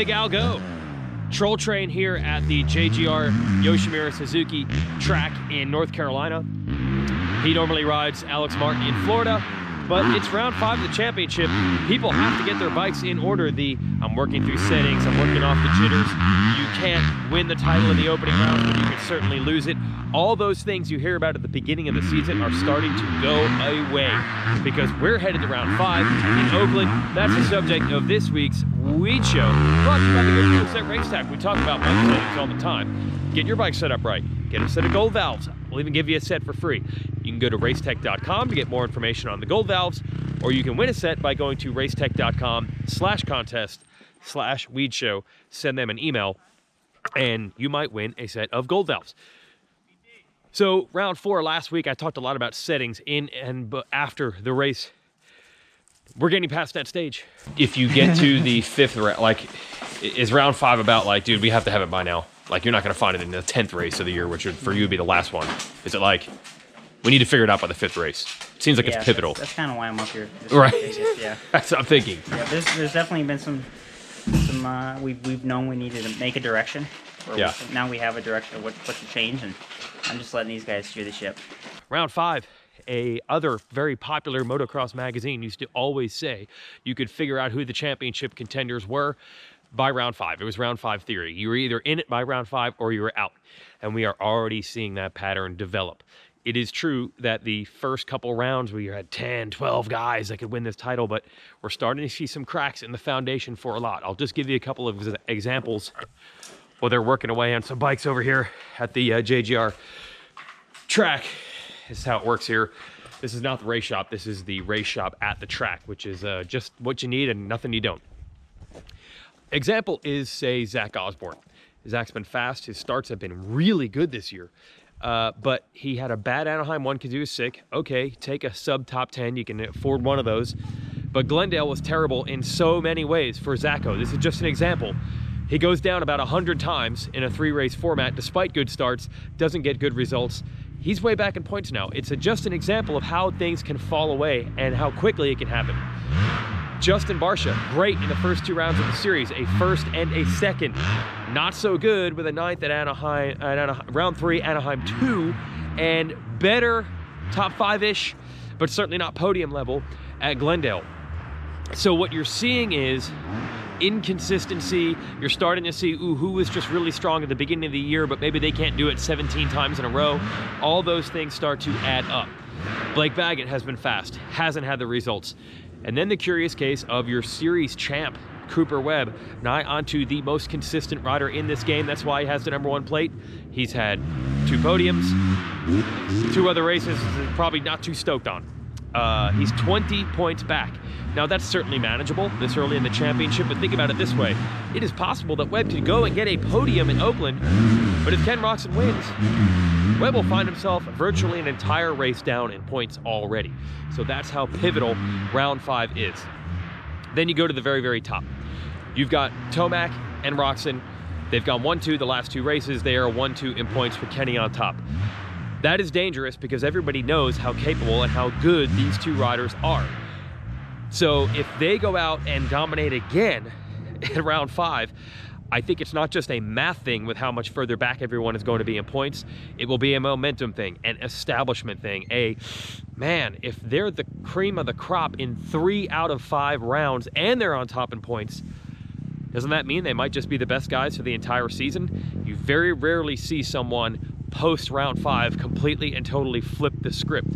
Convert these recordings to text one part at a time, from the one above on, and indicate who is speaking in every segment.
Speaker 1: Big Al go. Troll train here at the JGR Yoshimura Suzuki track in North Carolina. He normally rides Alex Martin in Florida, but it's round 5 of the championship. People have to get their bikes in order. I'm working through settings, I'm working off the jitters. You can't win the title in the opening round, but you can certainly lose it. All those things you hear about at the beginning of the season are starting to go away because we're headed to round 5 in Oakland. That's the subject of this week's Weege Show, brought to you by the good folks at Racetrack. We talk about bike settings all the time. Get your bike set up right. Get a set of gold valves. We'll even give you a set for free. You can go to racetech.com to get more information on the gold valves, or you can win a set by going to racetech.com/contest/Weege Show. Send them an email, and you might win a set of gold valves. So round 4 last week, I talked a lot about settings in and after the race. We're getting past that stage. If you get to the 5th round, like, is round 5 about like, dude, we have to have it by now? Like, you're not going to find it in the 10th race of the year, which would, for you, would be the last one. Is it like, we need to figure it out by the 5th race? It seems like it's pivotal.
Speaker 2: That's kind of why I'm up here.
Speaker 1: Right.
Speaker 2: Yeah.
Speaker 1: That's what I'm thinking.
Speaker 2: Yeah, there's definitely been some we've known we needed to make a direction.
Speaker 1: Yeah.
Speaker 2: Now we have a direction of what to change, and I'm just letting these guys steer the ship.
Speaker 1: Round 5. A other very popular motocross magazine used to always say you could figure out who the championship contenders were by round 5. It was round 5 theory. You were either in it by round 5 or you were out. And we are already seeing that pattern develop. It is true that the first couple rounds we had 10, 12 guys that could win this title, but we're starting to see some cracks in the foundation for a lot. I'll just give you a couple of examples while they're working away on some bikes over here at the JGR track. This is how it works here. This is not the race shop. This is the race shop at the track, which is just what you need and nothing you don't. Example is, say, Zach Osborne. Zach's been fast. His starts have been really good this year. But he had a bad Anaheim one because he was sick. Okay, take a sub top 10. You can afford one of those. But Glendale was terrible in so many ways for Zacho. This is just an example. He goes down about 100 times in a 3-race format despite good starts, doesn't get good results. He's way back in points now. It's just an example of how things can fall away and how quickly it can happen. Justin Barcia, great in the first 2 rounds of the series, a 1st and a 2nd. Not so good with a 9th at Anaheim, round 3, Anaheim 2, and better top 5-ish, but certainly not podium level at Glendale. So what you're seeing is inconsistency. You're starting to see, who was just really strong at the beginning of the year, but maybe they can't do it 17 times in a row. All those things start to add up. Blake Baggett has been fast, hasn't had the results. And then the curious case of your series champ, Cooper Webb, nigh onto the most consistent rider in this game. That's why he has the #1 plate. He's had 2 podiums, 2 other races probably not too stoked on. He's 20 points back. Now that's certainly manageable this early in the championship, but think about it this way. It is possible that Webb could go and get a podium in Oakland, but if Ken Roczen wins, Webb will find himself virtually an entire race down in points already. So that's how pivotal round 5 is. Then you go to the very, very top. You've got Tomac and Roczen. They've gone 1-2 the last 2 races. They are 1-2 in points with Kenny on top. That is dangerous because everybody knows how capable and how good these 2 riders are. So if they go out and dominate again in round 5, I think it's not just a math thing with how much further back everyone is going to be in points. It will be a momentum thing, an establishment thing. Man, if they're the cream of the crop in 3 out of 5 rounds and they're on top in points, doesn't that mean they might just be the best guys for the entire season? You very rarely see someone post round 5 completely and totally flip the script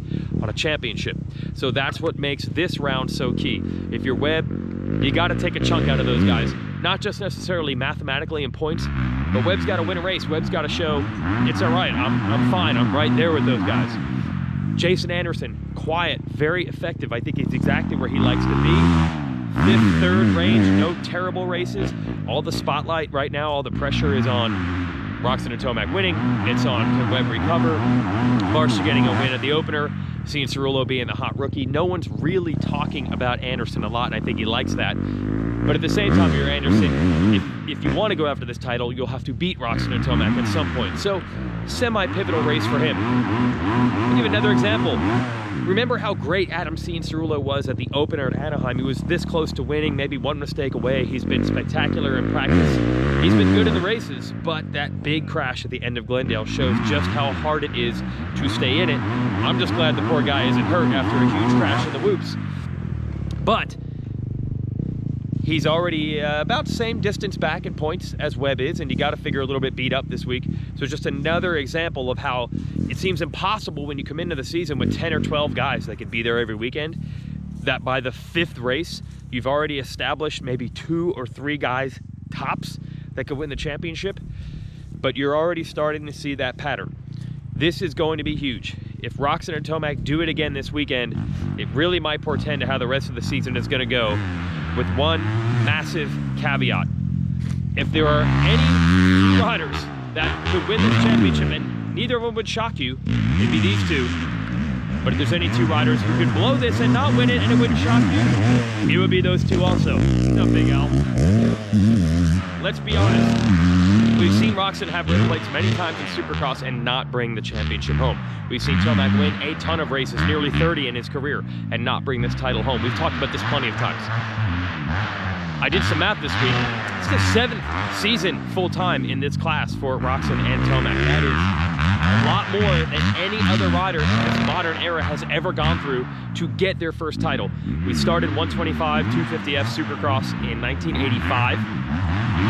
Speaker 1: on a championship. So that's what makes this round so key. If you're Webb, you got to take a chunk out of those guys. Not just necessarily mathematically in points, but Webb's got to win a race. Webb's got to show it's all right. I'm fine. I'm right there with those guys. Jason Anderson, quiet, very effective. I think he's exactly where he likes to be. 5th, 3rd range, no terrible races. All the spotlight right now, all the pressure is on Roczen and Tomac winning. It's on, can Webb recover? Barcia getting a win at the opener. Seeing Cerullo being the hot rookie. No one's really talking about Anderson a lot, and I think he likes that. But at the same time, you're Anderson. If you want to go after this title, you'll have to beat Roczen and Tomac at some point. So, semi-pivotal race for him. I'll give another example. remember how great Adam Cianciarulo was at the opener at Anaheim. He was this close to winning, maybe one mistake away. He's been spectacular in practice. He's been good in the races, but that big crash at the end of Glendale shows just how hard it is to stay in it. I'm just glad the poor guy isn't hurt after a huge crash in the whoops. But he's already about the same distance back in points as Webb is, and you got to figure a little bit beat up this week. So just another example of how it seems impossible when you come into the season with 10 or 12 guys that could be there every weekend, that by the 5th race, you've already established maybe 2 or 3 guys tops that could win the championship, but you're already starting to see that pattern. This is going to be huge. If Roczen and Tomac do it again this weekend, it really might portend to how the rest of the season is going to go, with one massive caveat. If there are any riders that could win this championship, and neither of them would shock you, it'd be these 2. But if there's any 2 riders who could blow this and not win it and it wouldn't shock you, it would be those 2 also. No, Big Al. Let's be honest. We've seen Roczen have red plates many times in Supercross and not bring the championship home. We've seen Tomac win a ton of races, nearly 30 in his career, and not bring this title home. We've talked about this plenty of times. I did some math this week. It's the 7th season full-time in this class for Roczen and Tomac. That is a lot more than any other rider in this modern era has ever gone through to get their first title. We started 125 250F Supercross in 1985.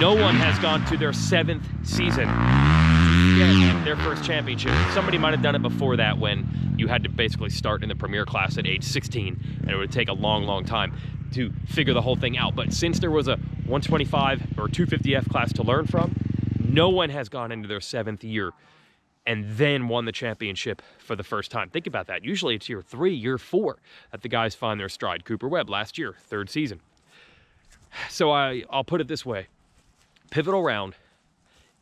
Speaker 1: No one has gone to their 7th season to get their first championship. Somebody might have done it before that when you had to basically start in the premier class at age 16, and it would take a long, long time to figure the whole thing out. But since there was a 125 or 250F class to learn from, no one has gone into their 7th year and then won the championship for the first time. Think about that. Usually it's year 3, year 4 that the guys find their stride. Cooper Webb last year, 3rd season. So I'll put it this way. Pivotal round.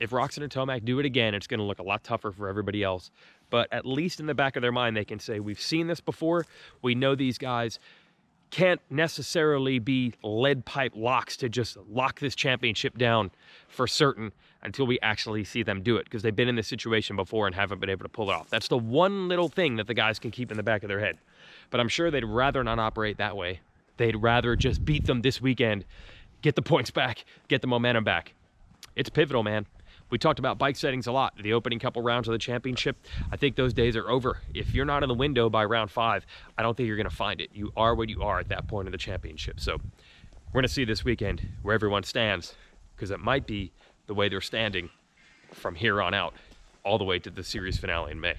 Speaker 1: If Roczen and Tomac do it again, it's going to look a lot tougher for everybody else. But at least in the back of their mind, they can say, we've seen this before. We know these guys can't necessarily be lead pipe locks to just lock this championship down for certain until we actually see them do it, because they've been in this situation before and haven't been able to pull it off. That's the one little thing that the guys can keep in the back of their head. But I'm sure they'd rather not operate that way. They'd rather just beat them this weekend, get the points back, get the momentum back. It's pivotal, man. We talked about bike settings a lot. The opening couple rounds of the championship, I think those days are over. If you're not in the window by round 5, I don't think you're going to find it. You are what you are at that point of the championship. So we're going to see this weekend where everyone stands, because it might be the way they're standing from here on out, all the way to the series finale in May.